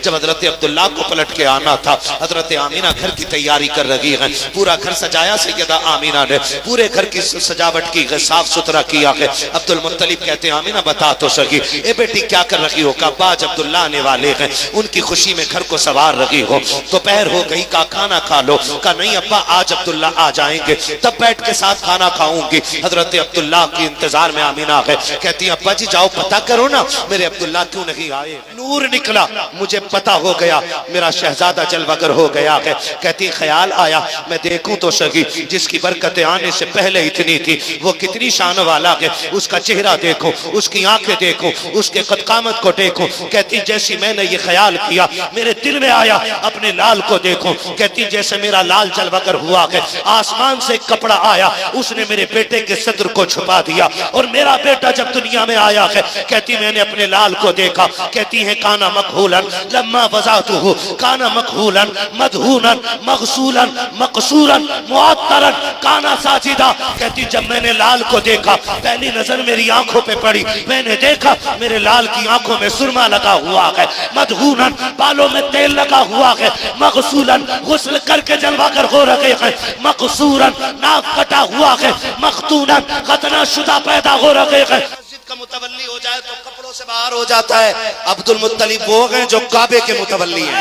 जब हजरत अब्दुल्ला को पलट के आना था, हजरत आमीना घर की तैयारी कर रही है, पूरा घर सजाया सैयदा आमीना ने, पूरे घर की सजावट की है, साफ सुथरा किया है। अब्दुल मुत्तलिब कहते हैं आमीना बता तो सकी, ए बेटी क्या कर रही हो? का बाज अब्दुल्ला आने वाले हैं, उनकी खुशी में घर को सवार रही हो। दोपहर हो गई, का खाना खा लो। का नहीं अब्बा आज अब्दुल्ला आ जाएंगे तब बैठ के साथ खाना खाऊंगी। हजरत अब्दुल्ला के इंतजार में आमीना है, कहती अब्बा जी जाओ पता करो ना मेरे अब्दुल्ला क्यों नहीं आए। नूर निकला, मुझे पता हो गया मेरा शहजादा जलवागर हो गया है। कहती ख्याल आया मैं देखूं तो सही, जिसकी बरकतें आने से पहले इतनी थी वो कितनी शान वाला है, उसका चेहरा देखो, उसकी आंखें देखो, उसके कदकामत को देखो। कहती जैसी मैंने ये ख्याल किया मेरे दिल में आया अपने लाल को देखो। कहती जैसे मेरा लाल जलवागर हुआ है, आसमान से कपड़ा आया उसने मेरे बेटे के सदर को छुपा दिया और मेरा बेटा जब दुनिया में आया है, कहती मैंने अपने लाल को देखा। कहती है काना मखहूलन लम्मा वज़ातुहु काना मखहूलन मदहूनन मगसूलन मकसूरन मुअत्तरन काना साजिदा। कहती जब मैंने लाल को देखा पहली नजर मेरी आंखों पे पड़ी, मैंने देखा मेरे लाल की आंखों में सुरमा लगा हुआ है, मदहूनन बालों में तेल लगा हुआ है, मगसूलन गुस्ल करके जलवागर हो रखे हैं, मकसूरन नाक कटा हुआ है, मखतूनन खतना शुदा पैदा हो रखे हैं। का मुतवल्ली हो जाए तो कपड़ों से बाहर हो जाता है। अब्दुल मुत्तलिब वो हैं जो काबे के मुतवल्ली हैं।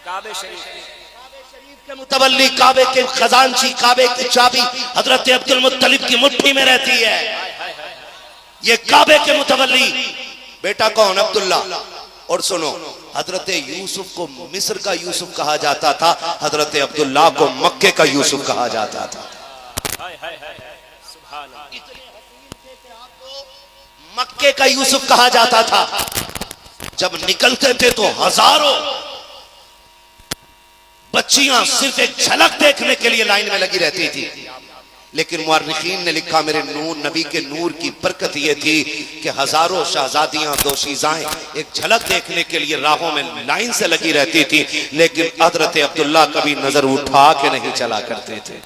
काबे शरीफ के मुतवल्ली, काबे के खजानची, काबे की चाबी हजरत अब्दुल मुत्तलिब की मुट्ठी में रहती है। ये काबे के मुतवल्ली बेटा कौन? अब्दुल्ला। और सुनो हजरत यूसुफ को मिस्र का यूसुफ कहा जाता था, हजरत अब्दुल्ला को मक्के का यूसुफ कहा जाता था। मक्के का यूसुफ कहा जाता था। जब निकलते थे तो हजारों बच्चियां सिर्फ एक झलक देखने के लिए लाइन में लगी रहती थी। लेकिन मुअर्रिखीन ने लिखा मेरे नूर नबी के नूर की बरकत ये थी कि हजारों शहजादियां दोशीज़ाएं एक झलक देखने के लिए राहों में लाइन से लगी रहती थी, लेकिन हजरत अब्दुल्ला कभी नजर उठा के नहीं चला करते थे।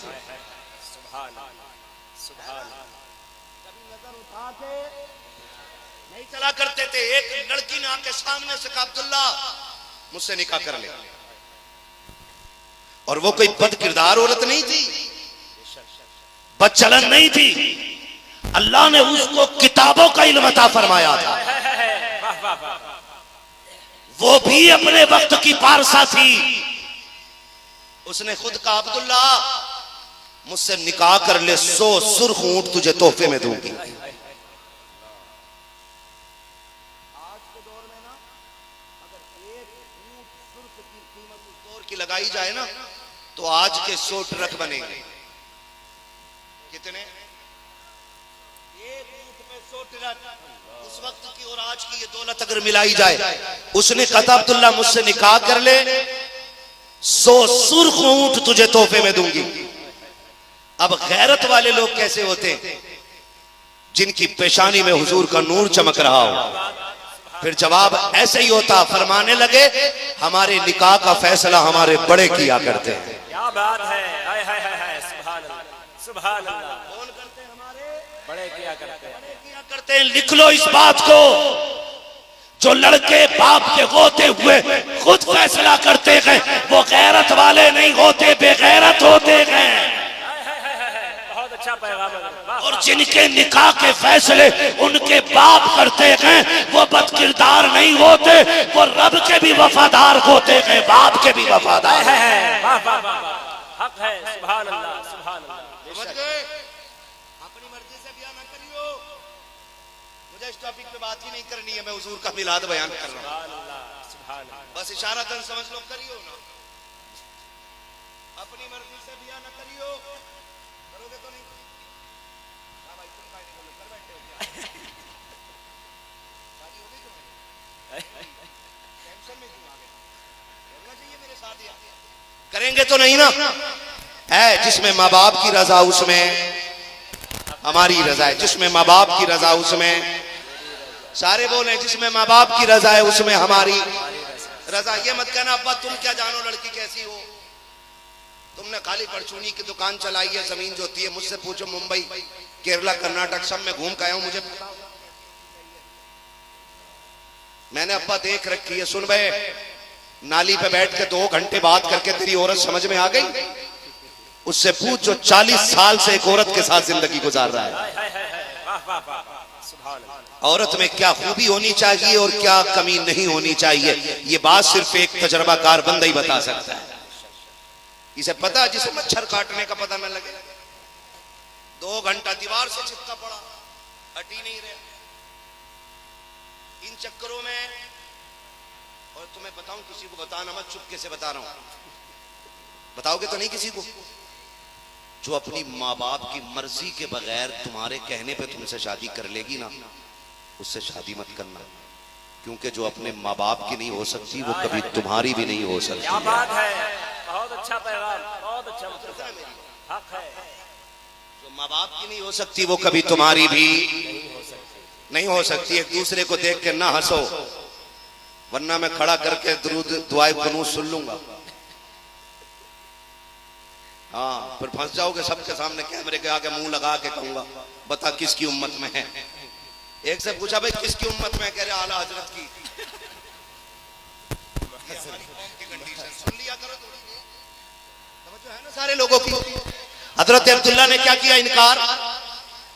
चला करते थे। एक लड़की ने आके सामने से कहा अब्दुल्ला मुझसे निकाह कर ले, और वो कोई बद किरदार औरत नहीं थी, बदचलन नहीं थी। अल्लाह ने उसको किताबों का इल्म अता फरमाया था। वो भी अपने वक्त की पारसा थी। उसने खुद कहा अब्दुल्ला मुझसे निकाह कर ले, 100 सुर्ख ऊंट तुझे तोहफे में दूंगी। की लगाई जाए ना तो आज के 100 ट्रक बनेंगे। कितने? एक ऊंट पे 100 ट्रक। उस वक्त की और आज की ये दौलत अगर मिलाई जाए। उसने कहा अब्दुल्ला मुझसे निकाह कर ले, 100 सुर्ख ऊंट तुझे तोहफे में दूंगी। अब गैरत वाले लोग कैसे होते हैं? जिनकी पेशानी में हुजूर का नूर चमक रहा हो। फिर जवाब ऐसे ही होता, फरमाने लगे हमारे निकाह का फैसला हमारे बड़े किया करते हैं। क्या बात है, हाय हाय हाय, सुभान अल्लाह, सुभान अल्लाह। कौन करते हैं? हमारे बड़े किया करते हैं। लिख लो इस बात को, जो लड़के बाप के होते हुए खुद फैसला करते हैं वो गैरत वाले नहीं होते, बेगैरत होते हैं। बहुत अच्छा पैगाम। और जिनके निकाह के फैसले उनके बाप करते हैं वो बदकिरदार नहीं होते, वो रब के भी वफादार होते हैं, बाप के भी वफादार है। हक है, सुभान अल्लाह, सुभान अल्लाह। अपनी मर्जी से बयान न करियो। मुझे इस टॉपिक पे बात ही नहीं करनी है, मैं हुजूर का मिलाद बयान कर रहा हूं। बस इशारतन समझ लो, करियो ना। अपनी मर्जी से बयान न करियो। करोगे तो नहीं? करेंगे तो नहीं ना? है जिसमें माँ बाप की रजा उसमें हमारी रजा है, जिसमें माँ बाप की रजा उसमें सारे बोले, जिसमें माँ बाप की रजा है उसमें हमारी रजा। ये मत कहना अब्बा तुम क्या जानो लड़की कैसी हो, तुमने खाली परचूनी की दुकान चलाई है, जमीन जोती है। मुझसे पूछो मुंबई, केरला, कर्नाटक सब में घूम के आया हूं, मुझे मैंने अब्बा देख रखी है, सुन बे, नाली पे बैठ के 2 घंटे बात करके तेरी औरत समझ में आ गई? उससे पूछ जो 40 साल से एक औरत के साथ जिंदगी गुजार रहा है। औरत में क्या खूबी होनी चाहिए और क्या कमी नहीं होनी चाहिए, ये बात सिर्फ एक तजर्बाकार बंदा ही बता सकता है। इसे पता, जिसे मच्छर काटने का पता न लगे। 2 घंटा दीवार से चिपका पड़ा, हट ही नहीं रहे। इन चक्करों में, और तुम्हें बताऊं, किसी को बताना मत, चुपके से बता रहा हूं, बताओगे तो नहीं किसी को। जो अपनी माँ बाप की मर्जी के बगैर तुम्हारे कहने पे तुमसे शादी कर लेगी ना, उससे शादी मत करना, क्योंकि जो अपने माँ बाप की नहीं हो सकती वो कभी तुम्हारी भी नहीं हो सकती। क्या बात है, बहुत अच्छा पैगाम, बहुत अच्छा मतलब हक है। जो माँ बाप की नहीं हो सकती वो कभी तुम्हारी भी नहीं हो सकती। एक दूसरे को देख के ना हंसो, वरना मैं खड़ा करके दुरूद दुआए कुनूत सुन लूंगा। हाँ, फिर फंस जाओगे सबके सामने, कैमरे के आगे मुंह लगा के कहूंगा बता किसकी उम्मत में है। एक से पूछा भाई किसकी उम्मत में, कह रहे आला हजरत की। सुन लिया करो, समझो है ना सारे लोगों की। हजरत अब्दुल्ला ने क्या किया, इनकार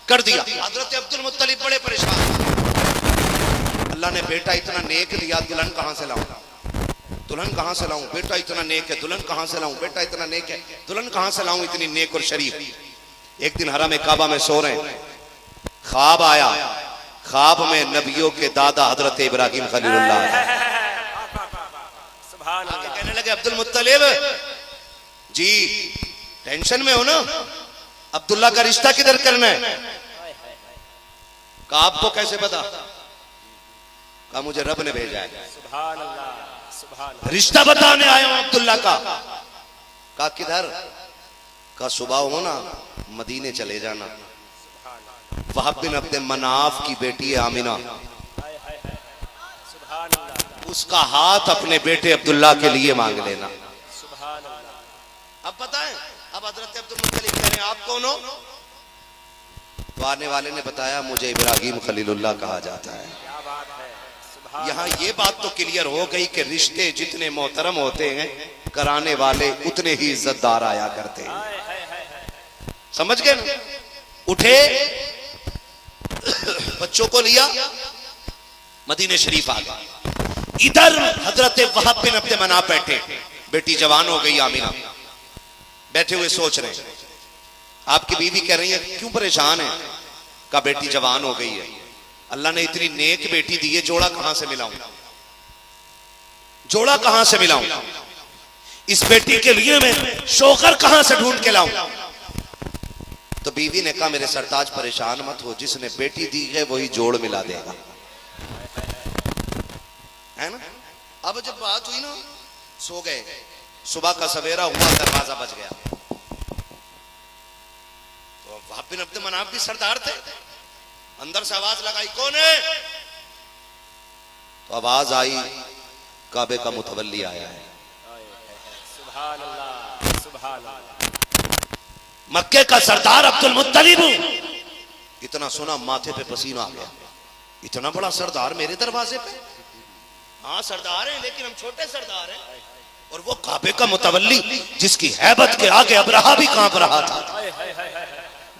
कर दिया। हजरत अब्दुल मुत्तलिब बड़े परेशान। अल्लाह ने बेटा इतना नेक दिया, दुल्हन कहां से लाऊं, दुल्हन कहां से लाऊं, बेटा इतना नेक है, दुल्हन कहां से लाऊं, बेटा इतना नेक है, दुल्हन कहां से लाऊं, इतनी नेक और शरीफ। एक दिन हरम काबा में सो रहे हैं, ख्वाब आया। ख्वाब में नबियों के दादा हजरत इब्राहिम खलीलुल्लाह कहने लगे, अब्दुल मुत्तलिब जी टेंशन में हो ना, अब्दुल्ला का रिश्ता किधर करना है? कहा आपको कैसे पता? कहा मुझे रब ने भेजा है, रिश्ता बताने आया हूं अब्दुल्ला का। कहा किधर? कहा सुबह हो ना मदीने चले जाना, वहाब बिन अब्द मनाफ की बेटी है आमिना, उसका हाथ अपने बेटे अब्दुल्ला के लिए मांग लेना। अब पता है, अब हजरत अब्दुल मुत्तलिब कह रहे हैं आप कौन हो? तो आने वाले ने बताया मुझे इब्राहिम खलीलुल्लाह कहा जाता है। यहाँ ये बात तो क्लियर हो गई कि रिश्ते जितने मोहतरम होते हैं, कराने वाले उतने ही इज्जतदार आया करते हैं। समझ गए ना? उठे, बच्चों को लिया, मदीने शरीफ आ गए। इधर हजरत वहाब बिन अब्द मनाफ बैठे, बेटी जवान हो गई आमिना, बैठे हुए सोच रहे हैं। आपकी बीवी कह रही है क्यों परेशान है? का बेटी जवान हो गई है, अल्लाह ने इतनी नेक बेटी दी है, जोड़ा कहां से मिलाऊं, जोड़ा कहां से मिलाऊं, इस बेटी के लिए मैं शोकर कहां से ढूंढ के लाऊं? तो बीवी ने कहा मेरे सरताज परेशान मत हो, जिसने बेटी दी है वही जोड़ मिला देगा, है ना। अब जब बात हुई ना, सो गए, सुबह का सवेरा हुआ, दरवाजा बज गया। तो वहाब बिन अब्द मनाफ भी सरदार थे, अंदर से आवाज लगाई कौन है? तो आवाज आई काबे का मुतवल्ली आया है। सुभान अल्लाह, सुभान अल्लाह। मक्के का सरदार अब्दुल मुत्तलिब। इतना सुना माथे पे पसीना आ गया, इतना बड़ा सरदार मेरे दरवाजे पे। हाँ सरदार है, लेकिन हम छोटे सरदार हैं, और वो काबे का मुतवल्ली जिसकी हैबत के आगे अब्रहा भी कांप रहा था,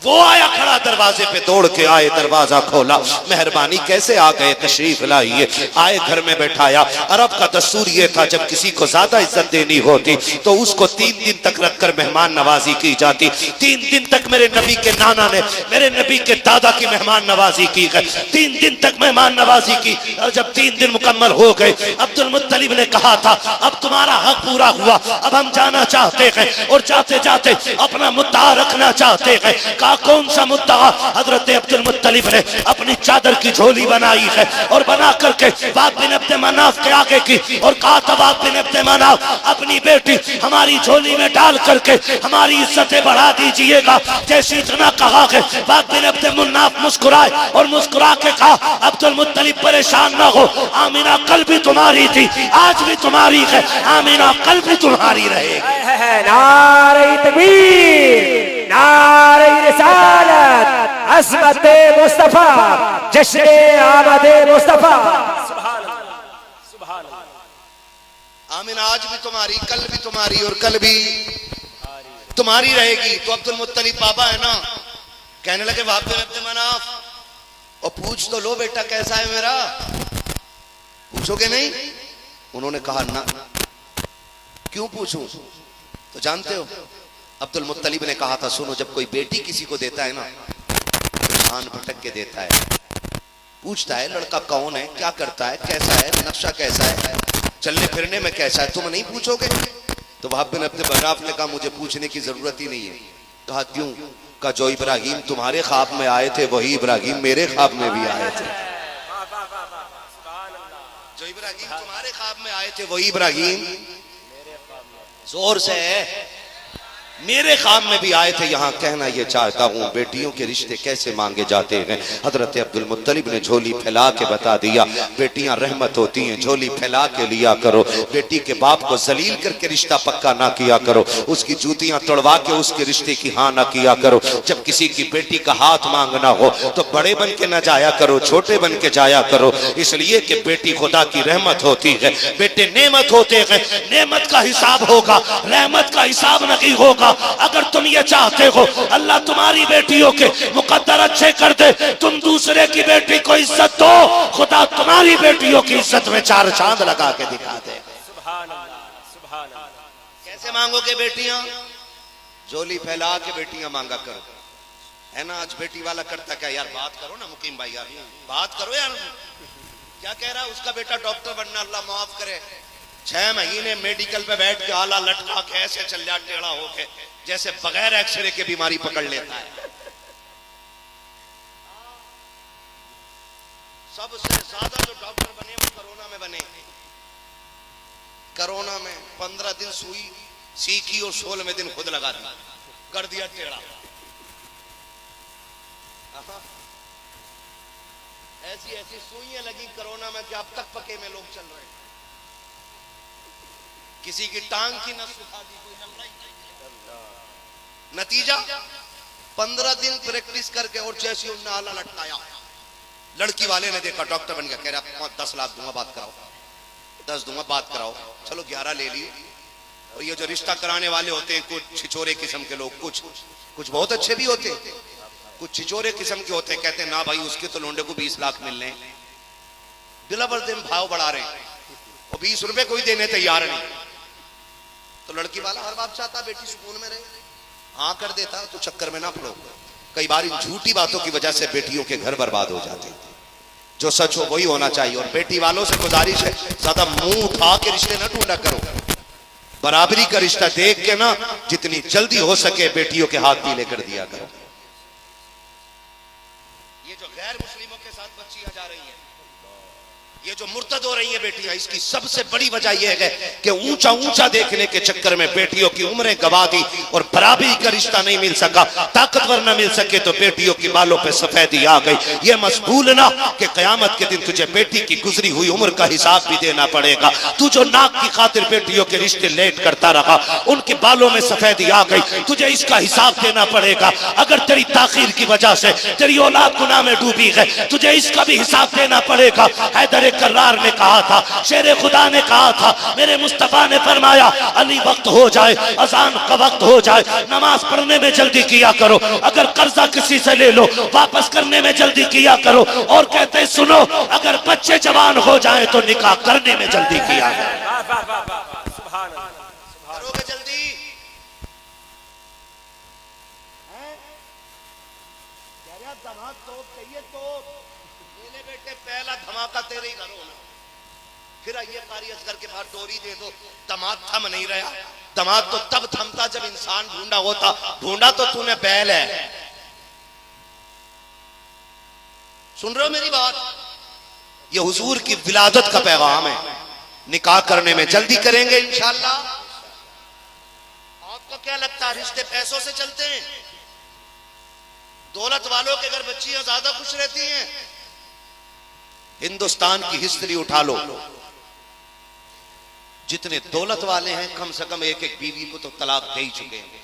वो आया खड़ा दरवाजे पे, दौड़ के आए, दरवाजा खोला, मेहरबानी कैसे आ गए, तशरीफ लाइए। आए, घर में बैठाया। अरब का दस्तूर ये था जब किसी को ज्यादा इज्जत देनी होती तो उसको 3 दिन तक रखकर मेहमान नवाजी की जाती। 3 दिन तक मेरे नबी के नाना ने मेरे नबी के दादा की मेहमान नवाजी की गई, 3 दिन तक मेहमान नवाजी की। और जब 3 दिन मुकम्मल हो गए, अब्दुल मुत्तलिब ने कहा था अब तुम्हारा हक पूरा हुआ, अब हम जाना चाहते हैं, और जाते जाते अपना मुद्दा रखना चाहते हैं। कौन सा मुद्दा? हजरत अब्दुल मुत्तलिब ने अपनी चादर की झोली बनाई है और बना करके वहाब बिन अब्द मनाफ के आगे की, और कहा था वहाब बिन अब्द मनाफ अपनी बेटी हमारी झोली में डाल करके हमारी इज्जतें बढ़ा दीजिएगा। जैसे इतना कहा कि वहाब बिन अब्द मनाफ मुस्कुराए, और मुस्कुरा के कहा अब्दुल मुत्तलिब परेशान ना हो, आमिना कल भी तुम्हारी थी, आज भी तुम्हारी है, आमिना कल भी तुम्हारी रहेगी। नारे तकबीर, नारे रिसालत, अज़मत मुस्तफा, जश्न आमद मुस्तफा। आमीना आज भी तुम्हारी, कल भी तुम्हारी और कल भी तुम्हारी रहेगी। तो अब्दुल मुत्तलिब बाबा है ना, कहने लगे वहाब बिन अब्द मनाफ, और पूछ तो लो बेटा कैसा है मेरा, पूछोगे नहीं? उन्होंने कहा ना। क्यों पूछूं? तो जानते हो अब्दुल मुत्तलिब ने कहा था, सुनो जब कोई बेटी किसी को देता है ना तो कान भटक के देता है, पूछता है लड़का कौन है, क्या करता है, कैसा है, नक्शा कैसा है, चलने फिरने में कैसा है, तुम नहीं पूछोगे? तो वहाब बिन अब्द मनाफ ने कहा मुझे पूछने की जरूरत ही नहीं है। कहा क्यों? कहा जो इब्राहिम तुम्हारे ख्वाब में आए थे वही इब्राहिम मेरे ख्वाब में भी आए थे। जो इब्राहिम तुम्हारे ख्वाब में आए थे वही इब्राहिम जोर से मेरे ख्वाब में भी आए थे। यहाँ कहना ये चाहता हूँ बेटियों के रिश्ते कैसे मांगे जाते हैं। हजरत अब्दुल मुत्तलिब ने झोली फैला के बता दिया, बेटियां रहमत होती हैं, झोली फैला के लिया करो। बेटी के बाप को जलील करके रिश्ता पक्का ना किया करो, उसकी जूतियां तोड़वा के उसके रिश्ते की हाँ ना किया करो। जब किसी की बेटी का हाथ मांगना हो तो बड़े बन के ना जाया करो, छोटे बन के जाया करो, इसलिए कि बेटी खुदा की रहमत होती है, बेटे नेमत होते हैं। नेमत का हिसाब होगा, रहमत का हिसाब नहीं होगा। अगर तुम ये चाहते हो अल्लाह तुम्हारी बेटियों के मुकद्दर अच्छे कर दे, तुम दूसरे की बेटी को इज्जत दो, खुदा तुम्हारी बेटियों की इज्जत में चार चांद लगा के दिखा दे। सुभान अल्लाह, सुभान अल्लाह। कैसे मांगोगे बेटियां? झोली फैला के बेटियां मांगा करो, है ना। आज बेटी वाला करता क्या यार, बात करो ना मुकीम भाई, यार बात करो यार। क्या कह रहा है उसका बेटा डॉक्टर बनना, अल्लाह माफ करे, 6 महीने मेडिकल पे बैठ के आला लटका के ऐसे चल जा टेढ़ा होके, जैसे बगैर एक्सरे के बीमारी पकड़ लेता है। सबसे ज्यादा जो डॉक्टर बने वो कोरोना में बने। कोरोना में 15 दिन सुई सीखी और 16वें दिन खुद लगा दी, कर दिया टेढ़ा। ऐसी ऐसी सुइयां लगी कोरोना में कि अब तक पके में लोग चल रहे हैं। किसी की टांग की नस उठा दी, कोई लंगड़ा ही नहीं। नतीजा 15 दिन प्रैक्टिस करके और जैसे उन्होंने आला लटकाया, लड़की वाले ने देखा डॉक्टर बन गया, कह रहा 10 लाख दूंगा बात कराओ, 10 दूंगा बात कराओ, चलो 11 ले लिए। और ये जो रिश्ता कराने वाले होते हैं कुछ छिचोरे किस्म के लोग, कुछ बहुत अच्छे भी होते हैं, कुछ छिचोरे किस्म के होते हैं, कहते हैं ना भाई उसके तो लोंडे को 20 लाख मिल रहे हैं, बिला दिन भाव बढ़ा रहे हैं और 20 रुपए कोई देने तैयार नहीं। तो लड़की वाला हर बाप चाहता बेटी सुकून में रहे, हाँ कर देता, तो चक्कर में ना पड़ो। कई बार इन झूठी बातों की वजह से बेटियों के घर बर्बाद हो जाते हैं। जो सच हो वही होना चाहिए। और बेटी वालों से गुजारिश है ज्यादा मुंह उठा के रिश्ते ना ढूंढा करो, बराबरी का रिश्ता देख के ना जितनी जल्दी हो सके बेटियों के हाथ भी लेकर दिया करो। ये जो गैर मुस्लिमों के साथ बच्चियां जा रही हैं, ये जो मुर्तद हो रही है बेटियां, इसकी सबसे बड़ी वजह यह है कि ऊंचा ऊंचा देखने के चक्कर में बेटियों की उम्रें गवा दी और बराबरी का रिश्ता नहीं मिल सका, ताकतवर न मिल सके तो बेटियों की बालों पे सफेदी आ गई। ये मत भूलना कि कयामत के दिन तुझे बेटी की गुजरी हुई उम्र का हिसाब भी देना पड़ेगा। तू जो नाक की खातिर बेटियों के रिश्ते लेट करता रहा, उनके बालों में सफेदी आ गई, तुझे इसका हिसाब देना पड़ेगा। अगर तेरी ताखीर की वजह से तेरी औलाद गुनाह में डूबी है, तुझे इसका भी हिसाब देना पड़ेगा। हैदर कर्रार ने कहा था, शेर खुदा ने कहा था, मेरे मुस्तफा ने फरमाया अली वक्त हो जाए, अजान का वक्त हो जाए, नमाज पढ़ने में जल्दी किया करो, अगर कर्जा किसी से ले लो वापस करने में जल्दी किया करो, और कहते सुनो अगर बच्चे जवान हो जाए तो निकाह करने में जल्दी किया करो। करोगे जल्दी, दामाद तो चाहिए तो मेरे बेटे पहला धमाका तेरे ही घर होना, फिर आइए कारी असगर के बाहर डोरी दे दो। दामाद थम नहीं रहा, दामाद तो तब थमता जब इंसान ढूंढा होता, ढूंढा तो तूने बैल है। सुन रहे हो मेरी बात? ये हुजूर की विलादत का पैगाम है। निकाह करने में जल्दी करेंगे इंशाअल्लाह। आपको क्या लगता है रिश्ते पैसों से चलते हैं? दौलत वालों के घर बच्चियां ज्यादा खुश रहती हैं। हिंदुस्तान की हिस्ट्री उठा लो, जितने दौलत वाले हैं कम से कम एक एक बीवी को तो तलाक दे ही चुके हैं।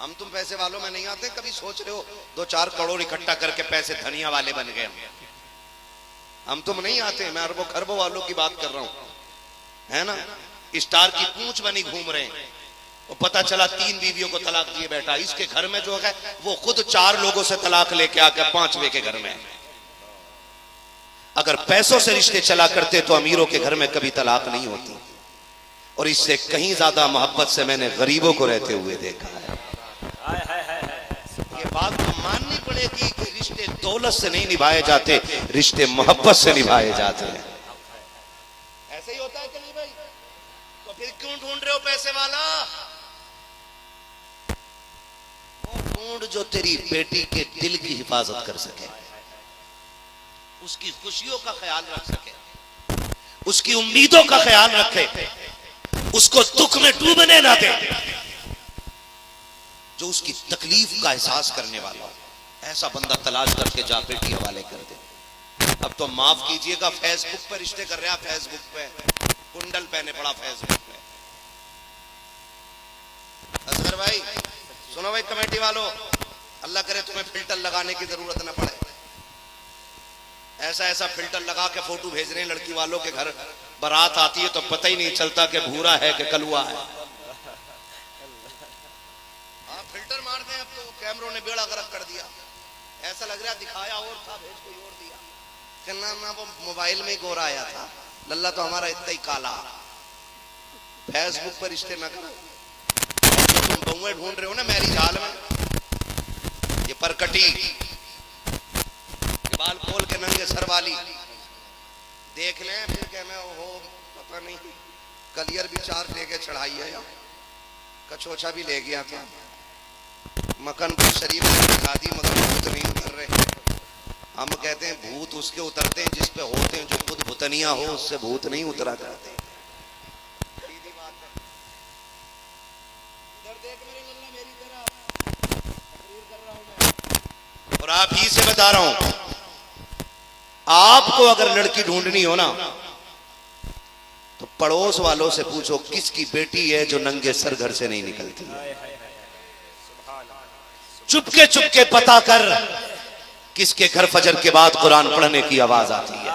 हम तुम पैसे वालों में नहीं आते, कभी सोच रहे हो 2-4 करोड़ इकट्ठा करके पैसे धनिया वाले बन गए। हम तुम नहीं आते, मैं अरबों खरबों वालों की बात कर रहा हूं। है ना, स्टार की पूंछ बनी घूम रहे हैं, और पता चला 3 बीवियों को तलाक दिए बैठा। इसके घर में जो है वो खुद 4 लोगों से तलाक लेके आकर 5वें के घर में है। अगर पैसों से रिश्ते चला करते तो अमीरों के घर में कभी तलाक नहीं होती। और इससे कहीं ज्यादा मोहब्बत से मैंने गरीबों को रहते हुए देखा है। ये बात तो माननी पड़ेगी कि रिश्ते दौलत से नहीं निभाए जाते, रिश्ते मोहब्बत से निभाए जाते हैं। ऐसे ही होता है कि नहीं भाई? तो फिर क्यों ढूंढ रहे हो पैसे वाला? वो ढूंढ जो तेरी बेटी के दिल की हिफाजत कर सके, उसकी खुशियों का ख्याल रख सके, उसकी उम्मीदों का ख्याल रखे, उसको दुख में डूबने ना दे, जो उसकी तकलीफ का एहसास करने वाला, ऐसा बंदा तलाश करके जा बेटी हवाले कर दे। अब तो माफ कीजिएगा, फेसबुक पे रिश्ते कर रहे हैं, फेसबुक पे कुंडल पहने पड़ा फेसबुक पे। असगर भाई सुनो भाई, कमेटी वालों, अल्लाह करे तुम्हें फिल्टर लगाने की जरूरत ना पड़े। ऐसा ऐसा फिल्टर लगा के फोटो भेज रहे हैं लड़की वालों के घर, बारात आती है तो पता ही नहीं चलता कि भूरा है कि कलुआ है। फिल्टर मारते हैं अब तो, कैमरों ने बेड़ा गर्क कर दिया। ऐसा लग रहा है दिखाया और था, भेज कोई और दिया। कहना ना वो मोबाइल में ही गोरा आया था, लल्ला तो हमारा इतना ही काला। फेसबुक पर रिश्ते ना करो। तुम बहुएं ढूंढ रहे हो ना मैरिज हाल में, ये परकटी, बाल खोल के नंगे सर वाली देख लें, फिर कहना हो पता नहीं कलियर भी 4 लेके चढ़ाई है, कछोछा भी ले गया था, मक्खनपुर शरीफ में दिखा दी, मगर भूत नहीं उतर रहे। हम कहते हैं भूत उसके उतरते हैं जिस पे होते हैं, जो खुद भूतनिया हो उससे भूत नहीं उतरा करते। और आप ही से बता रहा हूं, आपको अगर लड़की ढूंढनी हो ना तो पड़ोस वालों से पूछो किसकी बेटी है जो नंगे सर घर से नहीं निकलती। चुपके चुपके पता कर किसके घर फजर के बाद कुरान पढ़ने की आवाज आती है।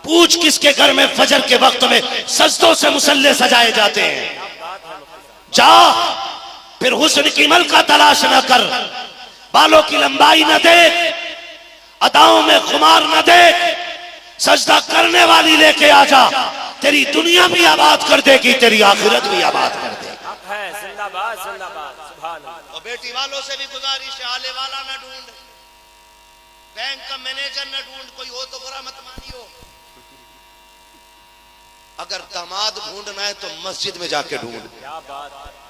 पूछ किसके घर में फजर के वक्त में सजदों से मुसल्ले सजाए जाते हैं। जा फिर हुस्न की मलका तलाश न कर, बालों की लंबाई न देख, अदाओं में खुमार न देख, सजदा करने वाली लेके आ जा, तेरी दुनिया भी आबाद कर देगी, तेरी आखिरत भी आबाद कर देगी। जिंदाबाद जिंदाबाद सुभान अल्लाह। और बेटी वालों से भी गुजारिश है, आले वाला न ढूंढ, बैंक का मैनेजर न ढूंढ, कोई हो तो बुरा मत मानियो। अगर दामाद ढूंढना है तो मस्जिद में जाके ढूंढ। क्या बात है,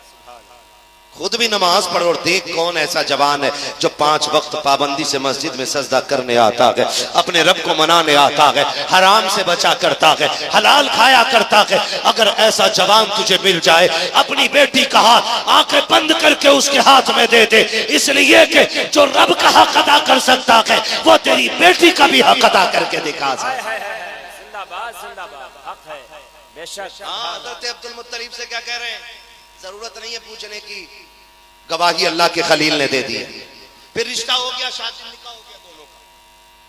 खुद भी नमाज पढ़ और देख कौन ऐसा जवान है जो 5 वक्त पाबंदी से मस्जिद में सजदा करने आता है, अपने रब को मनाने आता है, हराम से बचा करता है, हलाल खाया करता है। अगर ऐसा जवान तुझे मिल जाए, अपनी बेटी का हाथ आंखें बंद करके उसके हाथ में दे दे, इसलिए कि जो रब का हक अदा कर सकता है वो तेरी बेटी का भी हक अदा करके दिखा सकता है। जिंदाबाद जिंदाबाद, हक है बेशक। हज़रत अब्दुल मुत्तलिब से क्या कह रहे हैं? जरूरत नहीं है पूछने की, गवाही अल्लाह के खलील ने दे दी है। फिर रिश्ता हो गया, शादी निकाह हो गया दोनों का,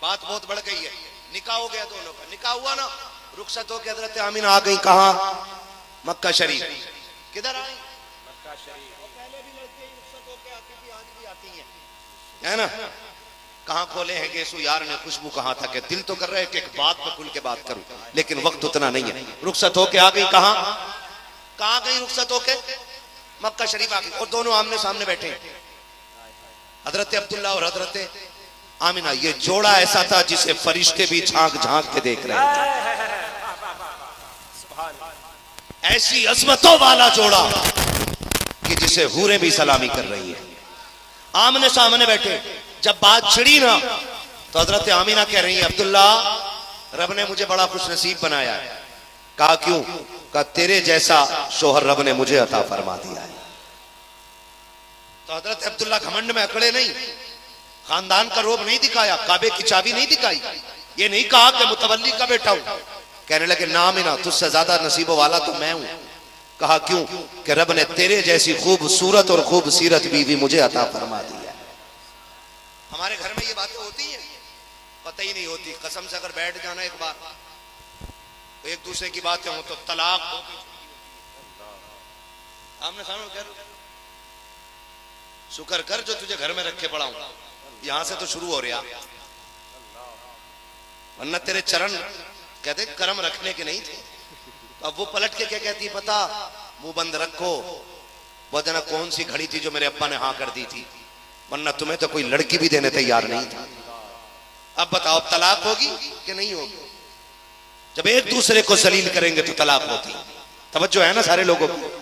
बात बहुत बढ़ गई है, निकाह हो गया दोनों का। निकाह हुआ ना, रुखसत होकर हजरत आमीना आ गई। कहाँ? मक्का शरीफ। किधर आई? मक्का शरीफ। पहले भी लड़कियां रुखसत होकर आती थी, आज भी आती है ना। कहाँ खोले हैं गेसु यार ने खुशबू, कहाँ था कि दिल तो कर रहे हैं कि एक बात पे खुल के बात करूं, लेकिन वक्त उतना नहीं है। रुखसत होके आ गई। कहाँ गई रुखसत होके? मक्का शरीफ आ गई, और दोनों आमने सामने बैठे, हजरत अब्दुल्ला और हजरत आमिना। ये जोड़ा ऐसा था जिसे फरिश्ते भी झांक झांक के देख रहे थे। ऐसी अजमतों वाला जोड़ा कि जिसे हूरें भी सलामी कर रही है, आमने सामने बैठे। जब बात छिड़ी ना तो हजरत आमिना कह रही है, अब्दुल्ला रब ने मुझे बड़ा खुश नसीब बनाया है। कहा क्यों? कहा तेरे जैसा शोहर रब ने मुझे अता फरमा दिया है। तो हजरत अब्दुल्ला घमंड में अकड़े नहीं, खानदान का रोब नहीं दिखाया, काबे की चाबी नहीं दिखाई, ये नहीं कहा कि मुतवल्ली का बेटा हूं। कहने लगे ना आमिना, तुझसे ज्यादा नसीबों वाला तो मैं हूं। कहा क्यों? कि रब ने तेरे जैसी खूबसूरत और खूबसीरत बीवी मुझे अता फरमा दी है। हमारे घर में ये बातें होती हैं, पता ही नहीं होती। कसम से अगर बैठ जाना एक बार एक दूसरे की बातें हो तो तलाक आमने सामने कर, शुक्र कर जो तुझे घर में रखे पड़ा हूं, यहां से तो शुरू हो रहा, वरना तेरे चरण कहते कर्म रखने के नहीं थे। तो अब वो पलट के क्या कहती है पता, मुंह बंद रखो, वो जना कौन सी घड़ी थी जो मेरे अब्बा ने हाँ कर दी थी, वरना तुम्हें तो कोई लड़की भी देने तैयार नहीं था। अब बताओ तलाक होगी कि नहीं होगी? जब एक दूसरे को जलील करेंगे तो तलाक होती। तवज्जो है ना सारे लोगों को?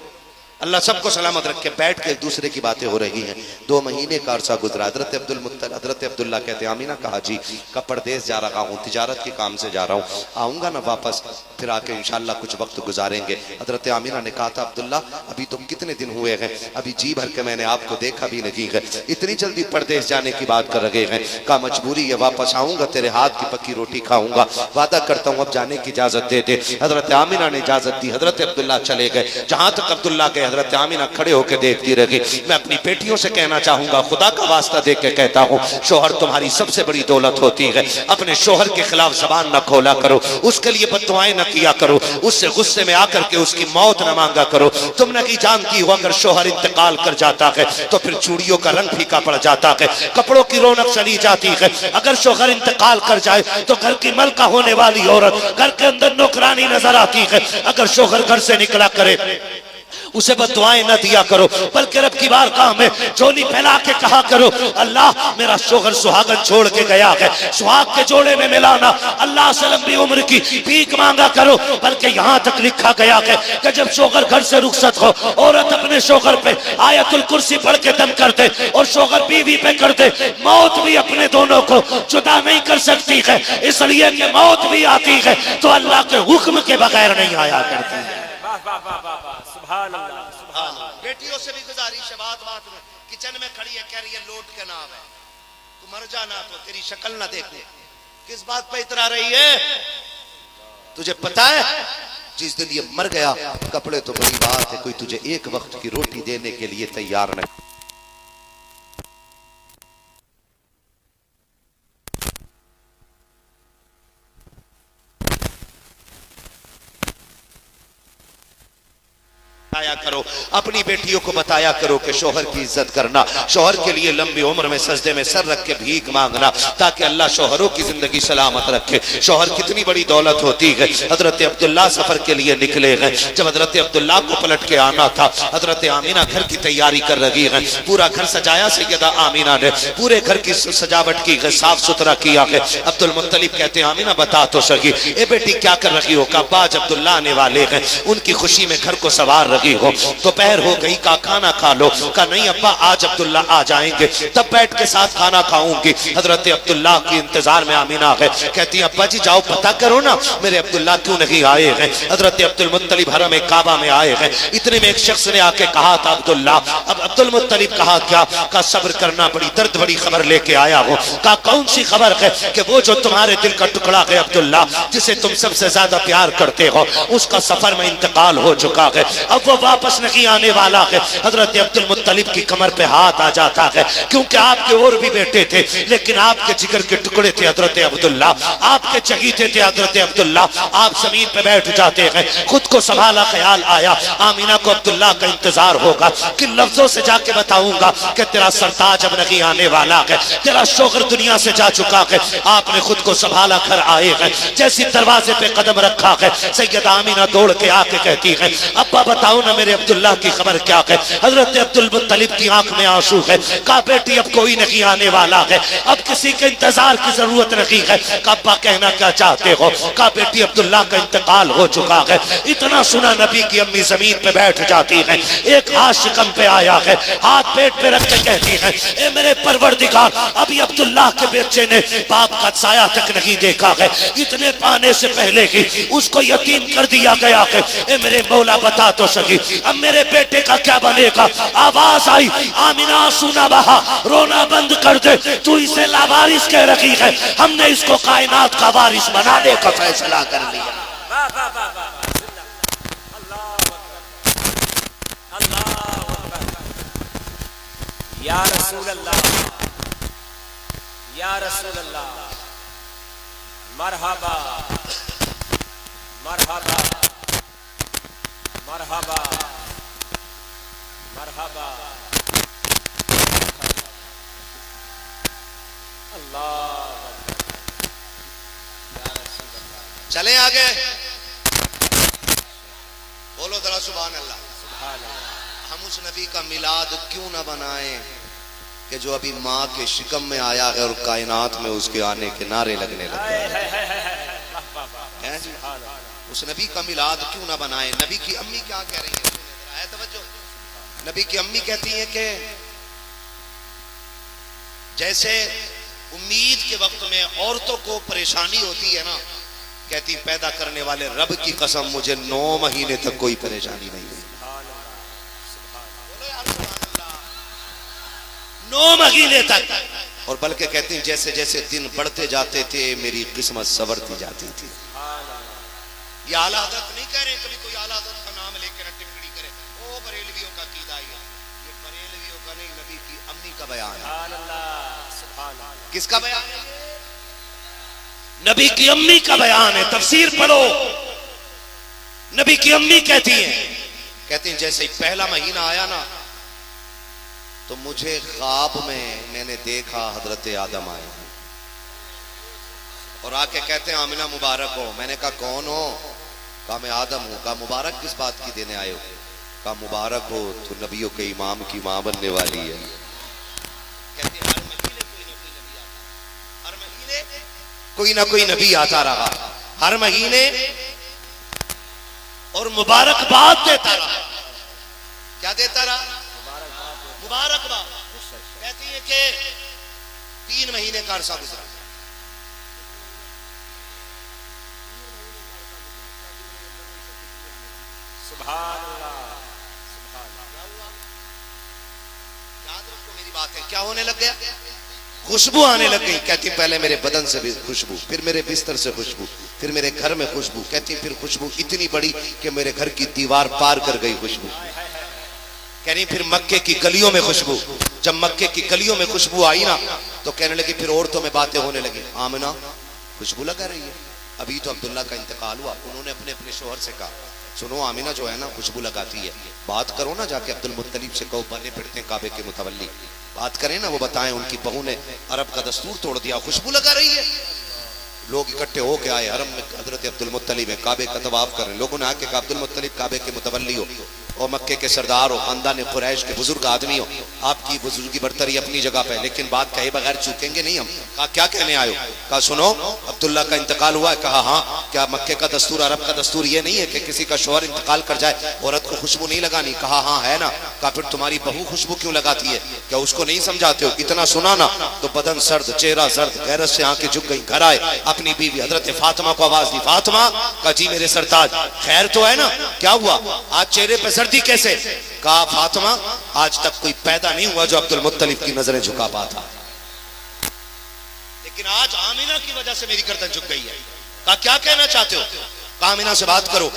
अल्लाह सबको सलामत रखे। बैठ के एक दूसरे की बातें हो रही हैं। 2 महीने का अरसा गुजरा। हजरत अब्दुल्ला कहते हैं आमीना कहा जी का परदेश जा रहा हूँ, तिजारत के काम से जा रहा हूँ, आऊंगा ना वापस, फिर आके इंशाल्लाह कुछ वक्त गुजारेंगे। हजरत आमीना ने कहा था अब्दुल्ला अभी तुम कितने दिन हुए हैं, अभी जी भर के मैंने आपको देखा भी नहीं है, इतनी जल्दी परदेश जाने की बात कर रहे हैं? कहा मजबूरी है, वापस आऊंगा, तेरे हाथ की पक्की रोटी खाऊंगा, वादा करता हूँ अब जाने की इजाजत दे दे। हजरत आमीना ने इजाजत दी। हजरत अब्दुल्ला चले गए। जहां तक अब्दुल्ला गए हजरत आमीना खड़े होकर देखती रही। मैं अपनी बेटियों से कहना चाहूंगा, खुदा का वास्ता दे के कहता हूँ, शोहर तुम्हारी सबसे बड़ी दौलत होती है। अपने शोहर के खिलाफ जबान न खोला करो, उसके लिए बद्दुआएं न किया करो, उससे गुस्से में आकर के उसकी मौत न मांगा करो। तुम नहीं जानती हो अगर शोहर इंतकाल कर जाता है तो फिर चूड़ियों का रंग फीका पड़ जाता है, कपड़ों की रौनक चली जाती है। अगर शोहर इंतकाल कर जाए तो घर की मलका होने वाली औरत घर के अंदर नौकरानी नजर आती है। अगर शोहर घर से निकला करे उसे बद्दुआएं न दिया करो, बल्कि रब की बार काम है झोली फैला के कहा करो, अल्लाह मेरा शोहर सुहागन छोड़ के गया है, सुहाग के जोड़े में मिलाना, अल्लाह से लंबी उम्र की भीख मांगा करो। बल्कि यहाँ तक लिखा गया है कि जब शोहर घर से रुखसत हो, औरत अपने शोहर पे आयतुल कुर्सी पढ़ के दम कर दे और शोहर बीवी पे कर दे, मौत भी अपने दोनों को जुदा नहीं कर सकती है, इसलिए कि मौत भी आती है तो अल्लाह के हुक्म के बगैर नहीं आया करती है। बेटियों से भी गुजारिश है, बात बात में किचन में खड़ी है, कह रही है लोट के नाम है, तू मर जाना तो तेरी शक्ल ना देखने। किस बात पे इतरा रही है? तुझे पता है जिस दिन ये मर गया, कपड़े तो बड़ी बात है, कोई तुझे एक वक्त की रोटी देने के लिए तैयार नहीं। बताया करो, अपनी बेटियों को बताया करो कि शोहर की इज्जत करना, शोहर के लिए लंबी उम्र में सजदे में सर रख के भीख मांगना, ताकि अल्लाह शोहरों की जिंदगी सलामत रखे। शोहर कितनी बड़ी दौलत होती है। हजरत अब्दुल्ला सफर के लिए निकले हैं। जब हजरत अब्दुल्ला को पलट के आना था, हजरत आमीना घर की तैयारी कर रही है, पूरा घर सजाया सैयदा आमीना ने, पूरे घर की सजावट की है, साफ सुथरा किया है। अब्दुल मुत्तलिब कहते हैं आमीना बता तो सकी, ए बेटी क्या कर रही हो? का बाज अब्दुल्ला आने वाले हैं, उनकी खुशी में घर को सवार हो, दोपहर हो गई, का खाना खा लो। का नहीं अब्बा आज अब्दुल्ला आ जाएंगे, तब बैठ के साथ खाना खाऊंगी। हजरत अब्दुल्ला के इंतजार में आमीना है, कहती है अब्बा जी जाओ पता करो ना मेरे अब्दुल्ला क्यों नहीं आए हैं। हजरत अब्दुल मुत्तलिब हरम काबा में आए हैं। इतने में एक शख्स ने आके कहा था अब्दुल्ला। अब अब्दुल मुत्तलिब कहा क्या? का सब्र करना, बड़ी दर्द बड़ी खबर लेके आया हो। का कौन सी खबर है? कि वो जो तुम्हारे दिल का टुकड़ा है अब्दुल्ला, जिसे तुम सबसे ज्यादा प्यार करते हो, उसका सफर में इंतकाल हो चुका है, अब वो वापस नहीं आने वाला है। हजरत अब्दुल मुत्तलिब की कमर पे हाथ आ जाता है, क्योंकि आपके और भी बेटे थे, लेकिन आपके जिगर के टुकड़े थे हजरत अब्दुल्ला, आपके चहीते थे हजरत अब्दुल्ला। आप जमीन पे बैठ जाते हैं। खुद को संभाला, ख्याल आया आमीना को अब्दुल्ला का इंतजार होगा, किन लफ्जों से जाके बताऊंगा कि तेरा सरताज अब नहीं आने वाला है, तेरा शोहर दुनिया से जा चुका है। आपने खुद को संभाला, घर आए हैं, जैसी दरवाजे पे कदम रखा है, सैयदा आमीना दौड़ के आके कहती है अब्बा बताओ ना मेरे अब्दुल्ला की खबर क्या है? हजरत अब्दुल मुत्तलिब की आंख में आंसू है। कहा बेटी अब कोई नहीं आने वाला है, अब किसी के इंतजार की जरूरत नहीं है। कहा अब्बा कहना क्या चाहते हो? कहा बेटी अब्दुल्ला का इंतकाल हो चुका है। इतना सुना नबी की अम्मी जमीन पे बैठ जाती है, एक हाथ शिकम पे आया है, हाथ पेट पे रख के कहती है ए मेरे परवरदिगार, अभी अब्दुल्ला के बच्चे ने बाप का साया तक नहीं देखा है, इतने पाने से पहले ही उसको यतीम कर दिया गया है। ए मेरे मौला बता तो सकी अब मेरे बेटे का क्या बनेगा? आवाज आई आमीना सुना बहा, रोना बंद कर दे, तू इसे लावारिस कह रही है, हमने इसको कायनात का वारिस बनाने का फैसला कर लिया। या रसूल अल्लाह, या रसूल अल्लाह, मरहबा मरहबा मरहबा मरहबा अल्लाह। चले आगे, बोलो जरा सुभान अल्लाह। हम उस नबी का मिलाद क्यों ना बनाएं कि जो अभी माँ के शिकम में आया है और कायनात में उसके आने के नारे लगने लगे हैं जी। उस नबी का मिलाद क्यों ना बनाएं। नबी की अम्मी क्या कह रही है, है तवज्जो। नबी की अम्मी कहती है कि जैसे उम्मीद के वक्त में औरतों को परेशानी होती है ना, कहती पैदा करने वाले रब की कसम मुझे 9 महीने तक कोई परेशानी नहीं हुई। 9 महीने तक। और बल्कि कहती जैसे जैसे दिन बढ़ते जाते थे मेरी किस्मत संवरती जाती थी। ये आला हज़रत नहीं कह रहे, कभी कोई आला हज़रत का नाम लेकर टिप्पणी करे ओ बरेलवियों का कीदा है। ये बरेलवियों का नहीं, नबी की अम्मी का बयान है। किसका बयान है? नबी की अम्मी का बयान है। तफसीर पढ़ो। नबी की अम्मी कहती हैं जैसे ही पहला महीना आया ना तो मुझे ख्वाब में मैंने देखा हजरत आदम आए और आके कहते हैं आमिना मुबारक हो। मैंने कहा कौन हो? कहा मैं आदम हूं। कहा मुबारक किस बात की देने आए हो? कहा मुबारक हो तो नबियों के इमाम की मां बनने वाली है। कहते हैं हर महीने कोई ना कोई नबी आता रहा, हर महीने, और मुबारकबाद देता रहा। क्या देता रहा? मुबारकबाद। कहती है कि 3 महीने का अरसा गुजरा। सुभान अल्लाह। याद रखो मेरी बात है। क्या होने लग गया? खुशबू आने लग गई। कहती पहले मेरे बदन से भी खुशबू, फिर मेरे बिस्तर से खुशबू, फिर मेरे घर में खुशबू। कहती फिर खुशबू इतनी बड़ी कि मेरे घर की दीवार पार कर गई खुशबू। कहनी फिर मक्के की गलियों में खुशबू। जब मक्के की गलियों में खुशबू आई ना तो कहने लगी, फिर औरतों में बातें होने लगी, आमिना खुशबू लगा रही है। अभी तो अब्दुल्ला का इंतकाल हुआ, उन्होंने अपने अपने शोहर से कहा सुनो आमिना जो है ना खुशबू लगाती है, बात करो ना जाके अब्दुल मुत्तलिब से, कहो बने फिरते हैं काबे के मुतवल्ली, बात करें ना, वो बताएं उनकी बहू ने अरब का दस्तूर तोड़ दिया, खुशबू लगा रही है। लोग इकट्ठे होके आए हरम में, हजरत अब्दुल मुत्तलिब है काबे का तवाफ कर रहे हैं। लोगों ने आके कहा अब्दुल मुत्तलिब काबे के मुतवल्ली हो और मक्के के सरदार हो, खानदान कुरैश के बुजुर्ग आदमी हो, आपकी बुजुर्गी बरतरी अपनी जगह पे, लेकिन बात कहे बगैर चूकेंगे नहीं हम। कहा क्या कहने आयो? कहा सुनो अब्दुल्ला का इंतकाल हुआ है। कहा हाँ। क्या मक्के का दस्तूर, अरब का दस्तूर ये नहीं है कि किसी का शौहर इंतकाल कर जाए औरत को खुशबू नहीं लगानी? कहा हाँ है ना। कहा फिर तुम्हारी बहू खुशबू क्यों लगाती है? क्या उसको नहीं समझाते हो? इतना सुना ना तो बदन सर्द, चेहरा सर्द, गैरत से आंखें झुक गई। घर आए, अपनी बीवी हजरत फातिमा को आवाज दी, फातिमा। कहा जी मेरे सरताज खैर तो है ना? क्या हुआ आज चेहरे पे सर्दी कैसे? कहा फातिमा आज तक कोई पैदा नहीं हुआ जो अब्दुल मुत्तलिब की नजरें झुका पाता, लेकिन आज आमिना की वजह से मेरी गर्दन झुक गई है। कहा क्या कहना चाहते हो? कहा आमिना से बात करो,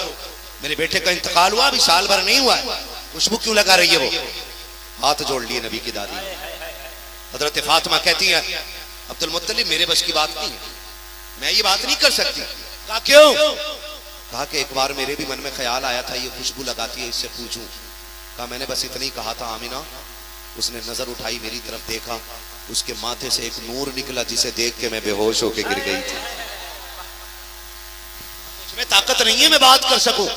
मेरे बेटे का इंतकाल हुआ, अभी साल भर नहीं हुआ है, खुशबू क्यों लगा रही है वो? हाथ जोड़ लिए नबी की दादी। हजरत फातिमा कहती है अब्दुल मुत्तलिब मेरे बस की बात नहीं है, मैं ये बात नहीं कर सकती। कहा क्यों? कहा कि एक बार मेरे भी मन में ख्याल आया था ये खुशबू लगाती है, इससे पूछूं। कहा मैंने बस इतना ही कहा था आमिना। उसने नजर उठाई, मेरी तरफ देखा, उसके माथे से एक नूर निकला जिसे देख के मैं बेहोश होके गिर गई थी। मुझमें ताकत नहीं है मैं बात कर सकूं,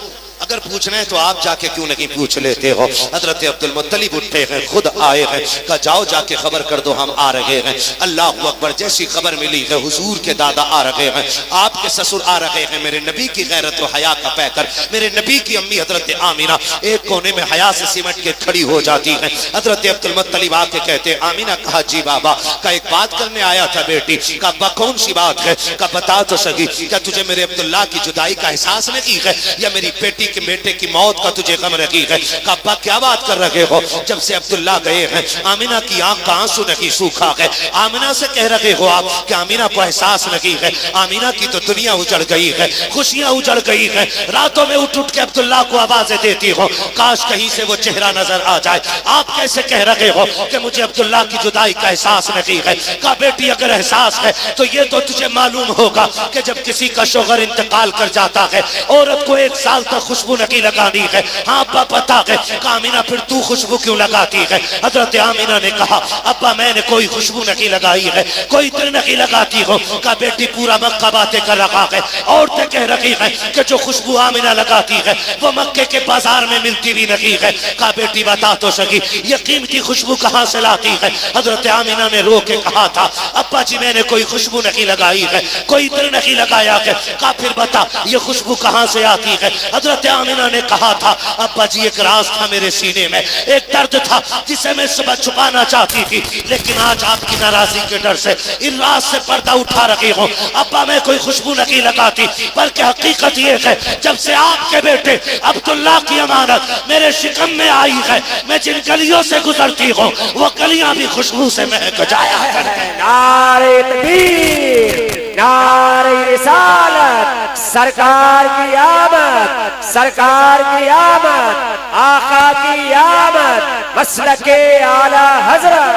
अगर पूछना है तो आप जाके क्यों नहीं पूछ लेते हो? हजरत अब्दुल मुत्तलिब उठे हैं, खुद आए हैं, कहा जाओ जाके खबर कर दो हम आ रहे हैं। अल्लाह अकबर, जैसी खबर मिली है हुजूर के दादा आ रहे हैं, आपके ससुर आ रहे हैं, मेरे नबी की गैरत और हया का पैकर, मेरे नबी की अम्मी हजरत आमिना एक कोने में हया से सिमट के खड़ी हो जाती है। हजरत अब्दुल मुत्तलिब आके कहते हैं आमिना। कहा जी बाबा। का एक बात करने आया था बेटी। का कौन सी बात है? का बता तो सकी, क्या तुझे मेरे अब्दुल्ला की जुदाई का एहसास नहीं है या मेरी बेटी कि बेटे की मौत का तुझे गम रही है। कहा अब्बा क्या बात कर रहे हो, जब से अब्दुल्ला गए हैं आमिना की आंख का आंसू नहीं सूखा है। आमिना से कह रहे हो आप कि आमिना को एहसास नहीं है, आमिना की तो दुनिया उजड़ गई है, खुशियां उजड़ गई है। रातों में उठ उठ के अब्दुल्ला को आवाजें देती हो, काश कहीं से वो चेहरा नजर आ जाए। आप कैसे कह रहे हो कि मुझे अब्दुल्ला की जुदाई का एहसास नहीं है। कहा बेटी अगर एहसास है तो ये तो तुझे मालूम होगा कि जब किसी का शोहर इंतकाल कर जाता है औरत को 1 साल तक खुशबू नहीं लगानी है। हाँ अब्बा पता है। कहा आमिना फिर तू खुशबू क्यों लगाती है। हजरत आमिना ने कहा अब्बा मैंने कोई खुशबू नहीं लगाई है, कोई दिल नहीं लगाती हो। कहा बेटी पूरा मक्का बातें कर रहा है, औरतें कह रही है कि जो खुशबू आमिना लगाती है वो मक्के के बाजार में मिलती भी नहीं है। कहा बेटी बता तो सकी ये कीमती खुशबू कहां से लाती है। हजरत आमिना ने रो के कहा था अब्बा जी मैंने कोई खुशबू नहीं लगाई है, कोई दिल नहीं लगाया है। कहा फिर बता ये खुशबू कहां से आती है। हजरत आमिना ने कहा था अब्बा जी एक राज था मेरे सीने में, एक दर्द था जिसे मैं सुबह छुपाना चाहती थी, लेकिन आज आपकी नाराजगी के डर से इन राज से पर्दा उठा रही हूँ। अब्बा मैं कोई खुशबू नहीं लगाती, बल्कि हकीकत ये है जब से आपके बेटे अब्दुल्ला की अमानत मेरे शिकम में आई है, मैं जिन गलियों से गुजरती हूँ वो गलियां भी खुशबू से महक जाया करती हैं। नारे तकबीर, नारे रिसालत, सरकार की आमद, सरकार की आमद, आका की आमद, मसलके आला हजरत।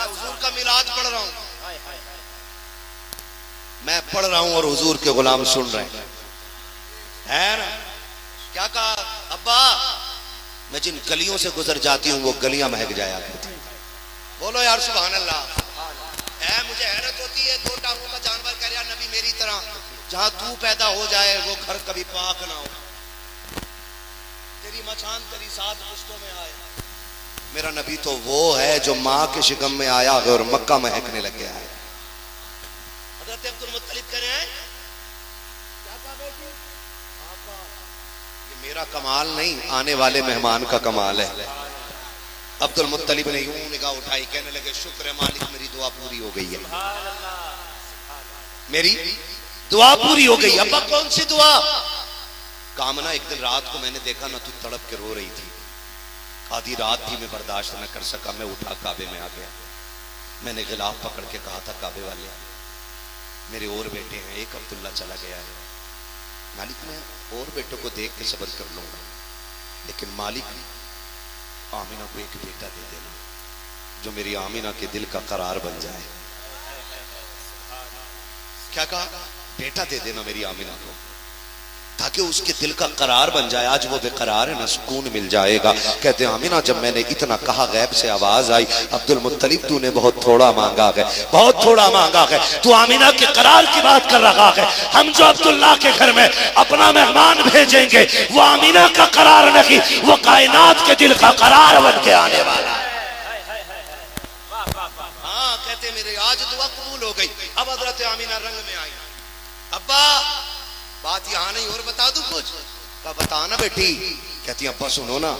हुजूर का मिलाद पढ़ रहा हूँ, मैं पढ़ रहा हूँ और हुजूर के गुलाम सुन रहे हैं, है ना। क्या कहा अब्बा मैं जिन गलियों से गुजर जाती हूँ वो गलियां महक जाया करती हैं। बोलो यार सुभान अल्लाह। मुझे हैरत होती है, 2 टांगों का जानवर कह रहा नबी मेरी तरह जहां तू पैदा हो जाए वो घर कभी पाक ना हो, तेरी मचान तेरी 7 पुश्तों में आए। मेरा नबी तो वो है जो माँ के शिकम में आया है और मक्का महकने लग गया है। हज़रत अब्दुल मुत्तलिब कह रहे हैं क्या कहा बेटी, ये मेरा कमाल नहीं आने वाले मेहमान का कमाल है। अब्दुल मुत्तलिब ने यूं निगाह उठाई, कहने लगे शुक्र है मालिक मेरी दुआ पूरी हो गई है, मेरी दुआ पूरी हो गई। अब्बा कौन सी दुआ। कामना एक दिन रात को मैंने देखा ना तू तड़प के रो रही थी, आधी रात थी मैं बर्दाश्त न कर सका, मैं उठा काबे में आ गया, मैंने गिलाफ पकड़ के कहा था काबे वाले मेरे और बेटे हैं, एक अब्दुल्ला चला गया है, मालिक मैं और बेटों को देख के सब्र कर लूंगा, लेकिन मालिक आमिना को एक बेटा दे देना जो मेरी आमिना के दिल का करार बन जाए। क्या कहा, बेटा दे देना मेरी आमिना को ताकि उसके दिल का करार बन जाए। आज वो बेकरार है ना, सुकून मिल जाएगा। कहते हैं आमिना जब मैंने इतना कहा गैब से आवाज आई अब्दुल मुत्तलिब तूने बहुत थोड़ा मांगा है, बहुत थोड़ा मांगा है, तू आमिना के करार की बात कर रहा है। हम जो अब्दुल्ला के घर में अपना मेहमान भेजेंगे वो आमिना का करार नहीं, वो कायनात के दिल का करार बन के आने वाला है। हाँ कहते मेरे आज दुआ कबूल हो गई। अब हजरत आमिना रंग में आई, अब्बा बात यहां नहीं और बता दूं कुछ। का बताना बेटी। कहती अब्बा सुनो ना,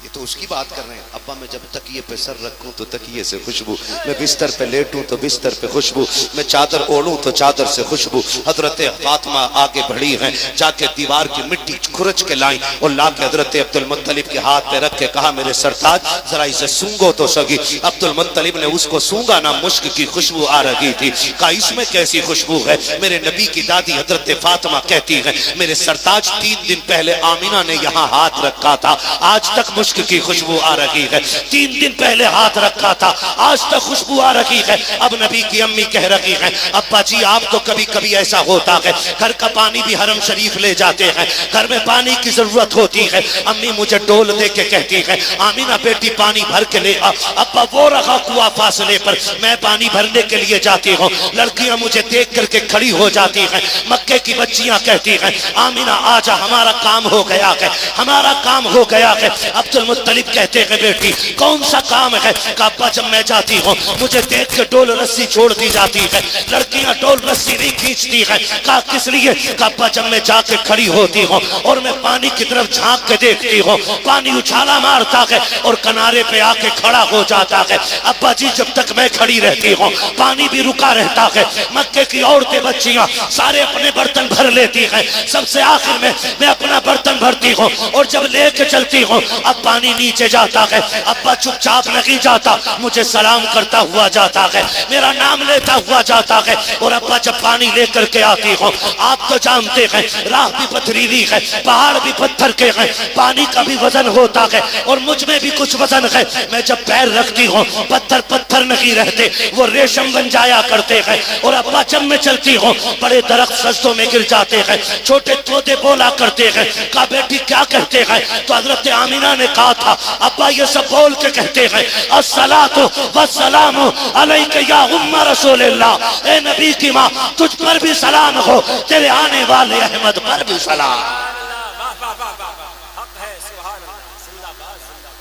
ये तो उसकी बात कर रहे हैं। अब्बा मैं जब तकिए पे सर रखूं तो तकिए से खुशबू, मैं बिस्तर पे लेटूं तो बिस्तर पे खुशबू, मैं चादर ओढ़ूं तो चादर से खुशबू। हजरत फातिमा आगे बढ़ी हैं, जाके दीवार की मिट्टी खुरच के लाई और लाके हजरत अब्दुल मुत्तलिब के हाथ पे रख के कहा मेरे सरताज जरा इसे सूंघो तो सगी। अब्दुल मुत्तलिब ने उसको सूंघा ना, मुश्क की खुशबू आ रही थी। कहा इसमें कैसी खुशबू है। मेरे नबी की दादी हजरत फातिमा कहती है मेरे सरताज 3 दिन पहले आमिना ने यहाँ हाथ रखा था, आज तक मुश्क की खुशबू आ रही है। 3 दिन पहले हाथ रखा था, आज तक खुशबू आ रही है। अब नबी की अम्मी कह रही है अब्बा जी आप तो कभी कभी ऐसा होता है घर का पानी भी हरम शरीफ ले जाते हैं, घर में पानी की जरूरत होती है, अम्मी मुझे डोल दे के कहती है आमिना बेटी पानी भर के ले आ। अब्बा वो रखा कुआ फासले पर, मैं पानी भरने के लिए जाती हूँ, लड़कियां मुझे देख करके खड़ी हो जाती हैं। मक्के की बच्चियां कहती हैं आमिना आजा हमारा काम हो गया है, हमारा काम हो गया है। अब्दुल अब्दुल मुत्तलिब कहते हैं बेटी कौन सा काम है? अब्बा जब मैं जाती हूँ मुझे देख के डोल रस्सी छोड़ दी जाती है, लड़कियां डोल रस्सी नहीं खींचती है। कहा किस लिए? अब्बा जब मैं जाके खड़ी होती हूँ और मैं पानी की तरफ झांक के देखती हूँ, पानी उछाला मारता है और किनारे पे आके खड़ा हो जाता है। अब्बा जी जब तक मैं खड़ी रहती हूँ पानी भी रुका रहता है। मक्के की औरतें बच्चियां सारे अपने बर्तन भर लेती हैं, सबसे आखिर में मैं अपना बर्तन भरती हूँ और जब लेके चलती हूँ अब पानी नीचे जाता है। अब्बा चुपचाप नहीं जाता, मुझे सलाम करता हुआ जाता है, मेरा नाम लेता हुआ जाता है। और अब्बा जब पानी लेकर के आती हूँ, आप तो जानते हैं राह भी पथरीली है, पहाड़ भी पत्थर के हैं, पानी का भी वजन होता है और मुझ में भी कुछ वजन है। मैं जब पैर रखती हूँ पत्थर पत्थर नहीं रहते, वो रेशम बन जाया करते हैं। और अब्बा जब मैं चलती हूँ बड़े दरख्त सजदों में गिर जाते हैं, छोटे तोते बोला करते हैं। कहा बेटी क्या कहते हैं? तो हजरत आमीना ने कहा था अब्बा ये सब बोल के कहते हैं अस्सलातु वस्सलामु अलैका या उम्मा रसूलिल्लाह, ए नबी की माँ तुझ पर भी सलाम हो, तेरे आने वाले अहमद पर भी सलाम।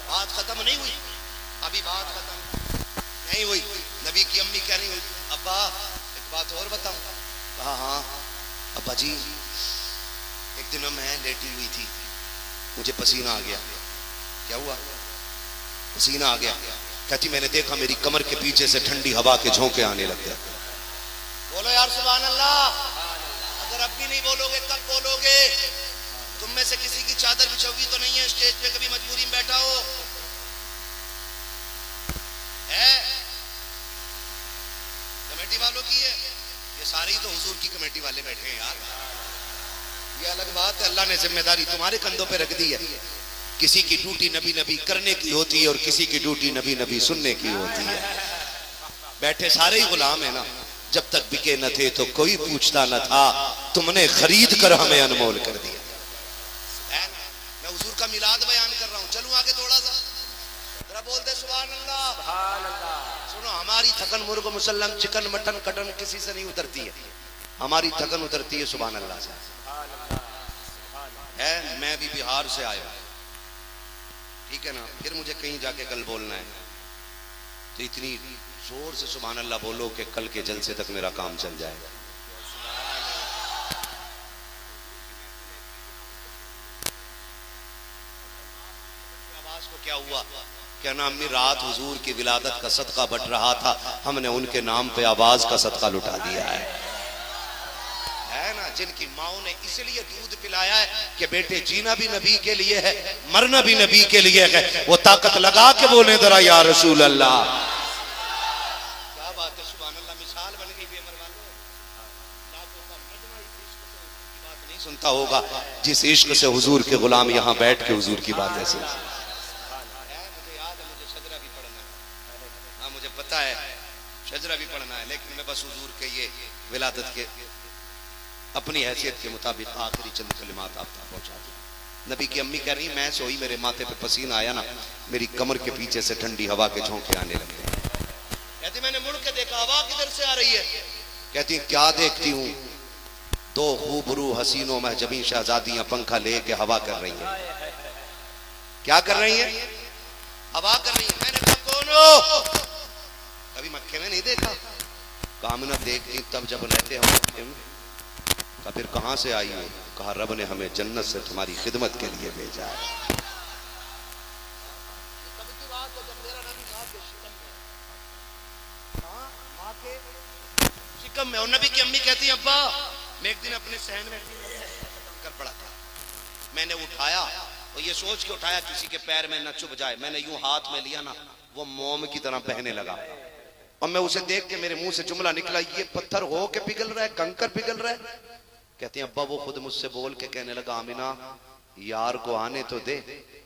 बात खत्म नहीं हुई, अभी बात खत्म नहीं हुई। नबी की अम्मी कह रही हुई अब्बा एक बात और बताऊं? कहा हाँ अब्बा जी, एक दिन मैं लेटी हुई थी, मुझे पसीना आ गया। क्या हुआ? पसीना आ गया। कहती मैंने देखा मेरी कमर के पीछे से ठंडी हवा के झोंके आने लग गए। बोलो यार सुभान अल्लाह। अगर अब भी नहीं बोलोगे कब बोलोगे? तुम में से किसी की चादर बिछोगी तो नहीं है स्टेज पे कभी मजबूरी में बैठा हो है? कमेटी वालों की है ये, सारे ही तो हुजूर की कमेटी वाले बैठे हैं यार। ये अलग बात है, अल्लाह ने जिम्मेदारी तुम्हारे कंधों पे रख दी है। किसी की ड्यूटी नबी नबी करने की होती है और किसी की ड्यूटी नबी नबी सुनने की होती है। बैठे सारे ही गुलाम है ना। जब तक बिके न थे तो कोई पूछता न था, तुमने खरीद कर हमें अनमोल कर दिया। मैं हुजूर का मिलाद बयान कर रहा हूँ, चलूं आगे थोड़ा सा, जरा बोल दे सुभान अल्लाह। सुभान अल्लाह। सुनो हमारी थकन मुर्ग मुसल्लम चिकन मटन कटन किसी से नहीं उतरती है, हमारी थकन उतरती है सुभान अल्लाह से। है मैं भी बिहार से आया, ठीक है ना, फिर मुझे कहीं जाके कल बोलना है, तो इतनी जोर से सुभान अल्लाह बोलो कि कल के जलसे तक मेरा काम चल जाएगा। आवाज को क्या हुआ? क्या नाम में रात हुजूर की विलादत का सदका बट रहा था, हमने उनके नाम पे आवाज का सदका लुटा दिया है ना। जिनकी माओ ने इसलिए दूध पिलाया है कि बेटे जीना भी नबी के लिए है, मरना भी नबी के लिए है, वो ताकत लगा के बोले जरा या रसूल अल्लाह। क्या बात है सुभान अल्लाह। मिसाल बन गई बेमर वालों। बात नहीं सुनता होगा जिस इश्क से हुजूर के गुलाम यहाँ बैठ के हुजूर की बात ऐसी। मुझे याद है, मुझे शजरा भी पढ़ना है। हाँ मुझे पता है शजरा भी पढ़ना है, लेकिन मैं बस हुजूर के ये विलादत के अपनी हैसियत के मुताबिक आखिरी चंद कलिमात आप तक पहुंचा दी। नबी की अम्मी कह रही मैं सोई, मेरे माथे पे पसीना आया ना, मेरी कमर के पीछे से ठंडी हवा के झोंके आने लगे। कहती मैंने मुड़ के देखा, हवा किधर से आ रही है? कहती क्या देखती हूँ? दो खूबरू हसीनों महजबी शहजादियां पंखा लेके हवा कर रही हैं। क्या कर रही हैं? हवा कर रही है। मैंने कहा कौन हो? कभी मक्के में नहीं देखा। कामना देखती तब जब रहते हम मक्के में। कहा फिर कहां से आई हो? कहा रब ने हमें जन्नत से तुम्हारी खिदमत के लिए भेजा है। शिकम में। और नबी की अम्मी कहती है अब्बा मैं एक दिन अपने सहन में कर पड़ा था, मैंने उठाया और ये सोच के उठाया किसी के पैर में न चुभ जाए, मैंने यूं हाथ में लिया ना, वो मोम की तरह बहने लगा और मैं उसे देख के मेरे मुंह से जुमला निकला ये पत्थर हो के पिघल रहा है, कंकर पिघल रहा है। कहती हैं अब्बा वो खुद मुझसे बोल के कहने लगा आमिना यार को आने तो दे,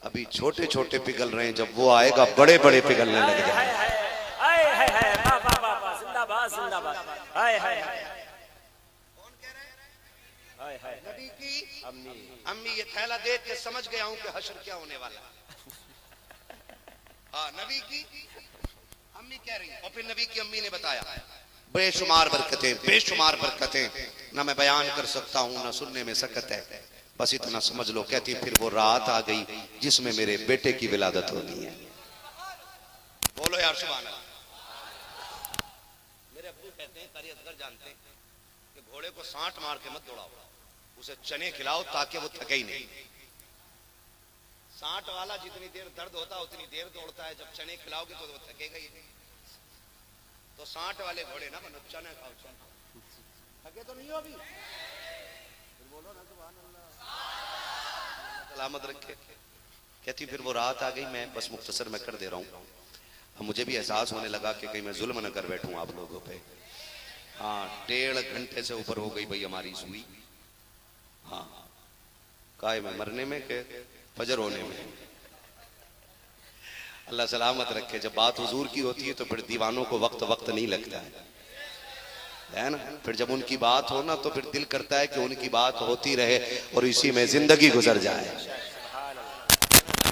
अभी छोटे छोटे पिघल रहे हैं, जब वो आएगा बड़े बड़े पिघलने लग जाएंगे। नबी की अम्मी ये थैला देख के समझ गया हूं कि हश्र क्या होने वाला। हाँ नबी की अम्मी कह रही है और फिर नबी की अम्मी ने बताया बेशुमार बरकतें, बेशुमार बरकतें, ना मैं बयान कर सकता हूं ना सुनने में सकत है। बस इतना समझ लो। कहती फिर वो रात आ गई जिसमें मेरे बेटे की विलादत होनी है। बोलो यार सुभान अल्लाह। मेरे अब्बू कहते हैं, कारी असगर जानते हैं कि घोड़े को सांट मार के मत दौड़ाओ, उसे चने खिलाओ ताकि वो थके ही नहीं। सांट वाला जितनी देर दर्द होता है उतनी देर दौड़ता है, जब चने खिलाओगे तो वो थकेगा ही नहीं। तो सांट वाले घोड़े ना बनो, चने खाओ, थके तो नहीं हो अभी। फिर बोलो ना सुभान अल्लाह, सलामत रखे। कहती फिर वो रात आ गई, मैं बस मुख्तसर में कर दे रहा हूँ। अब मुझे भी एहसास होने लगा कि कहीं मैं जुल्म न कर बैठूं आप लोगों पे। हाँ, 1.5 घंटे से ऊपर हो गई भाई हमारी सुई। हाँ, काय में मरने में के फजर होने में। अल्लाह सलामत रखे। जब बात हुजूर की होती है तो फिर दीवानों को वक्त वक्त नहीं लगता है ना। फिर जब उनकी बात हो ना तो फिर दिल करता है कि उनकी बात होती रहे और इसी में जिंदगी गुजर जाए।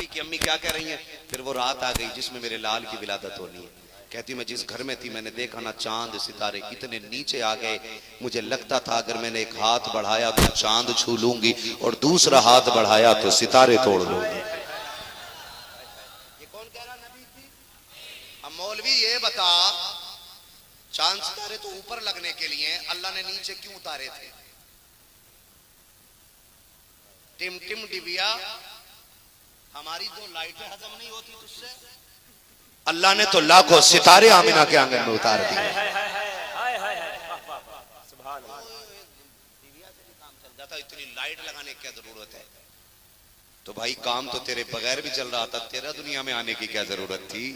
की अम्मी क्या कह रही हैं? फिर वो रात आ गई जिसमें मेरे लाल की विलादत होनी है। कहती मैं जिस घर में थी मैंने देखा ना चांद सितारे इतने नीचे आ गए, मुझे लगता था अगर मैंने एक हाथ बढ़ाया तो चांद छू लूंगी और दूसरा हाथ बढ़ाया तो सितारे तोड़ लूंगी। ये कौन कह रहा? नबी थी। अब मौलवी ये बता, चांद सितारे तो ऊपर लगने के लिए अल्लाह ने नीचे क्यों उतारे थे? टिम टिम डिबिया, हमारी दो लाइटें हजम नहीं होती तुझसे, अल्लाह ने तो लाखों सितारे आमिना के आंगन में उतार दिए। इतनी लाइट लगाने की क्या जरूरत है? तो भाई काम तो तेरे बगैर भी चल रहा था, तेरा दुनिया में आने की क्या जरूरत थी?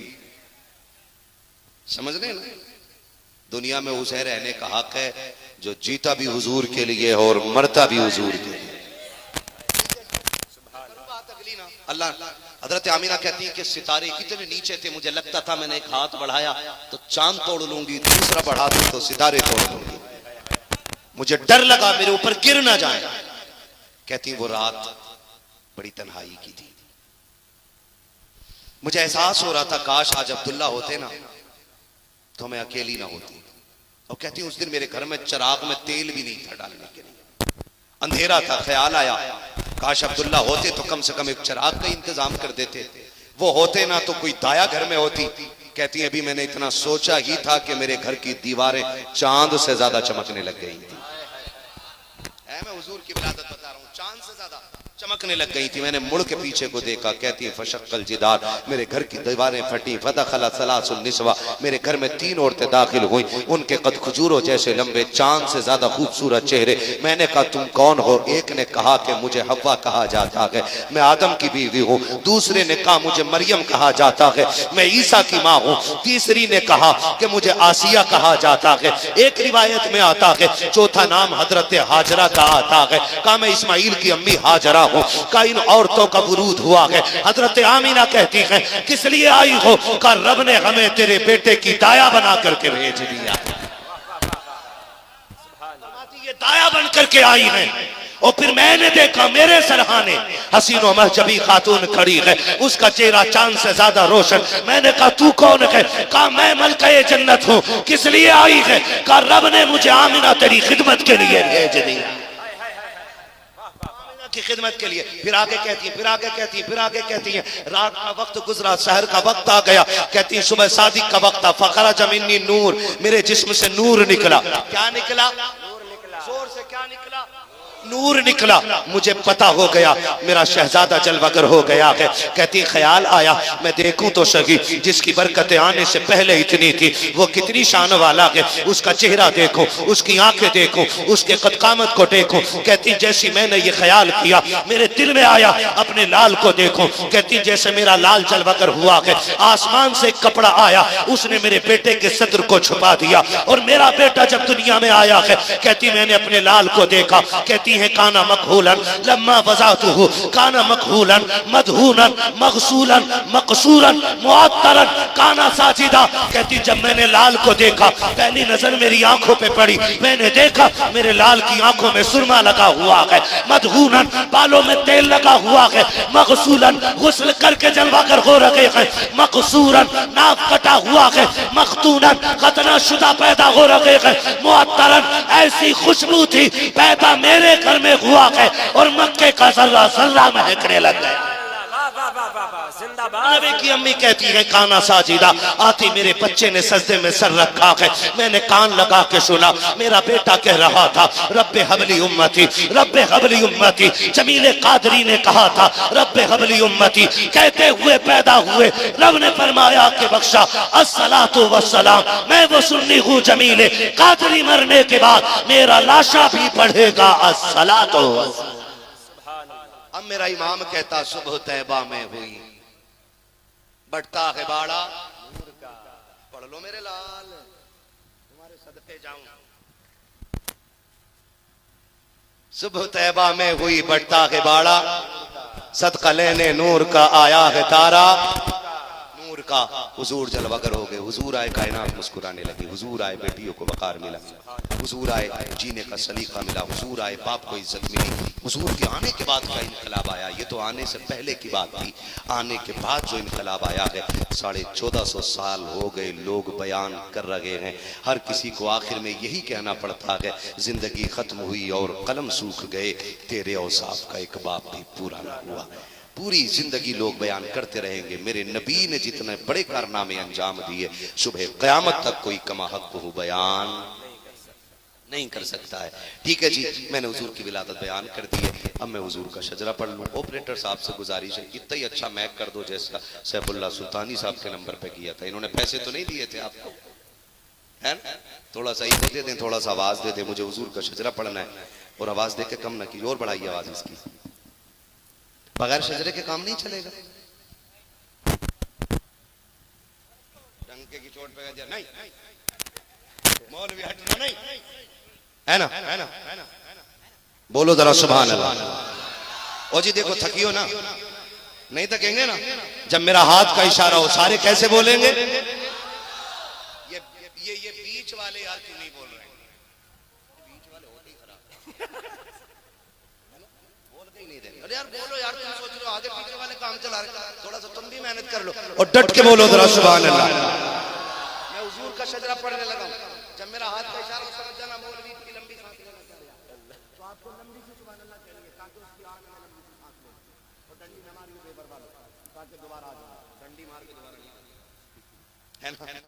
समझ रहे ना? दुनिया में उसे रहने का हक है जो जीता भी हुजूर के लिए और मरता भी हुजूर के लिए। अल्लाह, हजरत आमीना कहती है कि सितारे इतने नीचे थे, मुझे लगता था मैंने एक हाथ बढ़ाया तो चांद तोड़ लूंगी, दूसरा बढ़ा दूं तो सितारे तोड़ लूंगी। मुझे डर लगा मेरे ऊपर गिर ना जाए। कहती वो रात बड़ी तन्हाई की थी, मुझे एहसास हो रहा था काश आज अब्दुल्ला होते ना तो मैं अकेली ना होती। और कहती उस दिन मेरे घर में चिराग में तेल भी नहीं था डालने के लिए, अंधेरा था। ख्याल आया काश अब्दुल्ला होते तो कम से कम एक चिराग का इंतजाम कर देते। वो होते ना तो कोई दाया घर में होती। कहती अभी मैंने इतना सोचा ही था कि मेरे घर की दीवारें चांद से ज्यादा चमकने लग गई थी। मैं हुजूर की विलादत बता रहा हूँ, चांद से ज्यादा चमकने लग गई थी। मैंने मुड़ के पीछे को देखा। कहती है फशक्कल जिदार, मेरे घर की दीवारें फटी। फदखला सलासुल निस्वा, मेरे घर में 3 औरतें दाखिल हुई, उनके कद खजूरों जैसे लंबे, चांद से ज्यादा खूबसूरत चेहरे। मैंने कहा तुम कौन हो? एक ने कहा कि मुझे हव्वा कहा जाता है, मैं आदम की बीवी हूँ। दूसरे ने कहा मुझे मरियम कहा जाता है, मैं ईसा की माँ हूँ। तीसरी ने कहा कि मुझे आसिया कहा जाता है। एक रिवायत में आता है चौथा नाम हजरत हाजरा का आता है। कहा मैं इस्माइल की अम्मी हाजरा हूँ। का इन औरतों का वरूद हुआ है। हजरत आमीना कहती है किस लिए आई हो? का रब ने हमें तेरे बेटे की दाया बना करके भेज दिया। ये दाया बन करके आई है। और फिर मैंने देखा मेरे सरहाने हसीनो महजबी खातून खड़ी है, उसका चेहरा चांद से ज्यादा रोशन। मैंने कहा तू कौन है? कहा मैं मलके जन्नत हूँ। किस लिए आई है? कहा रब ने मुझे आमीना तेरी खिदमत के लिए भेज दिया, की खिदमत के लिए। फिर आगे कहती है, फिर आगे कहती है, फिर आगे कहती है रात का वक्त गुजरा, शहर का वक्त आ गया। कहती है सुबह सादिक का वक्त था। फखरा जमीनी नूर, मेरे जिस्म से नूर निकला। क्या निकला? जोर से क्या निकला? नूर निकला। मुझे पता हो गया मेरा शहजादा जलवागर हो गया है। कहती ख्याल आया मैं देखूं तो सही, जिसकी बरकतें आने से पहले इतनी थी वो कितनी शान वाला है। उसका चेहरा देखो, उसकी आंखें देखो, उसके कदकामत को देखो। कहती जैसी मैंने ये ख्याल किया मेरे दिल में आया अपने लाल को देखो। कहती जैसे मेरा लाल जलवागर हुआ है, आसमान से एक कपड़ा आया, उसने मेरे बेटे के सदर को छुपा दिया और मेरा बेटा जब दुनिया में आया है, कहती मैंने अपने लाल को देखा। कहती है काना मखहूलन लम्मा वज़ातुहु काना मखहूलन मदहूनन मगसूलन मकसूरन मुअत्तरन काना साजिदा। कहती जब मैंने लाल को देखा पहली नजर मेरी आंखों पे पड़ी, मैंने देखा मेरे लाल की आंखों में सुरमा लगा हुआ है, मदहूनन बालों में तेल लगा हुआ है, मगसूलन गुस्ल करके जलवागर हो रखे हैं, मकसूरन नाक कटा हुआ है, मखतूनन खतना शुदा पैदा हो रखे हैं, मुअत्तरन ऐसी खुशबू थी पैदा मेरे घर में हुआ है और मक्के का जर्रा जर्रा महकने लग गया। जिंदाबाद। नबी की अम्मी कहती है काना साजिदा, आती मेरे बच्चे ने सजदे में सर रखा है, मैंने कान लगा के सुना, मेरा बेटा कह रहा था रब्बे हबली उम्मती, रब्बे हबली उम्मती। जमीले कादरी ने कहा था रब्बे हबली उम्मती, कहते हुए पैदा हुए, रब ने फरमाया कि बख्शा अस्सलातु वस्सलाम। मैं वो सुन्नी हूँ जमीले कादरी, मरने के बाद मेरा लाशा भी पढ़ेगा अस्सलातु वस्सलाम। अब मेरा इमाम कहता सुबह तैबा में हुई, बढ़ता है बाड़ा नूर का। पढ़ लो मेरे लाल, तुम्हारे सदके जाऊं। सुबह तैबा में हुई, बढ़ता है बाड़ा, सदका लेने नूर का आया है तारा। नूर का हुजूर जलवगर हो गए, हुजूर आए कायनात मुस्कुराने लगी, हुजूर आए बेटियों को वकार मिला, हुजूर आए जीने का सलीका मिला, हुजूर आए बाप को इज्जत मिली। हुजूर के आने के बाद का इनकलाब आया, ये तो आने से पहले की बात थी, आने के बाद जो इनकलाब आया है। 1450 साल हो गए, लोग बयान कर रहे हैं, हर किसी को आखिर में यही कहना पड़ता है जिंदगी खत्म हुई और कलम सूख गए, तेरे औसाफ का एक बाप भी पूरा न हुआ। पूरी जिंदगी लोग बयान करते रहेंगे, मेरे नबी ने जितने बड़े कारनामे अंजाम दिए, सुबह क़यामत तक कोई कमा हक को बयान नहीं कर सकता है। ठीक है जी, मैंने हुजूर की विलादत बयान कर दी है, अब मैं हुजूर का शजरा पढ़ लूँ। ऑपरेटर साहब से गुजारिश है, इतना ही अच्छा मैक कर दो जैसा सैफुल्लाह सुल्तानी साहब के नंबर पे किया था। इन्होंने पैसे तो नहीं दिए थे आपको, है ना? थोड़ा सा इको दे दें, थोड़ा सा आवाज दे दें, मुझे हुजूर का शजरा पढ़ना है। और आवाज दे के कम ना की, और बढ़ाइए आवाज इसकी, बगैर शजरे के काम नहीं चलेगा। डंके की चोट पे दिया नहीं, मौलवी हटना नहीं, है ना? बोलो जरा सुभान अल्लाह। ओ जी देखो थकियो ना, नहीं थकेंगे ना। जब मेरा हाथ का इशारा हो सारे कैसे बोलेंगे? ये बीच वाले यार क्यों नहीं बोल रहे? बीच वाले होते ही खराब, बोल के ही नहीं देंगे। अरे यार बोलो यार, तुम सोच रहे हो आगे पीछे वाले काम चला रहे, थोड़ा सा तुम भी मेहनत कर लो और डट के बोलो जरा सुभान अल्लाह। मैं हुजूर का शजरा पढ़ने लगा हूं, जब मेरा हाथ का इशारा समझ जाना मौलवी की लंबी सांस लेना चाहिए, तो आपको लंबी सी सुभान अल्लाह कहिए ताकि उसकी आंख में लंबी सी सांस ले, और डंडी में मारिए बेपरवाह ताकि दोबारा आ जाए, डंडी मार के दोबारा नहीं, है ना?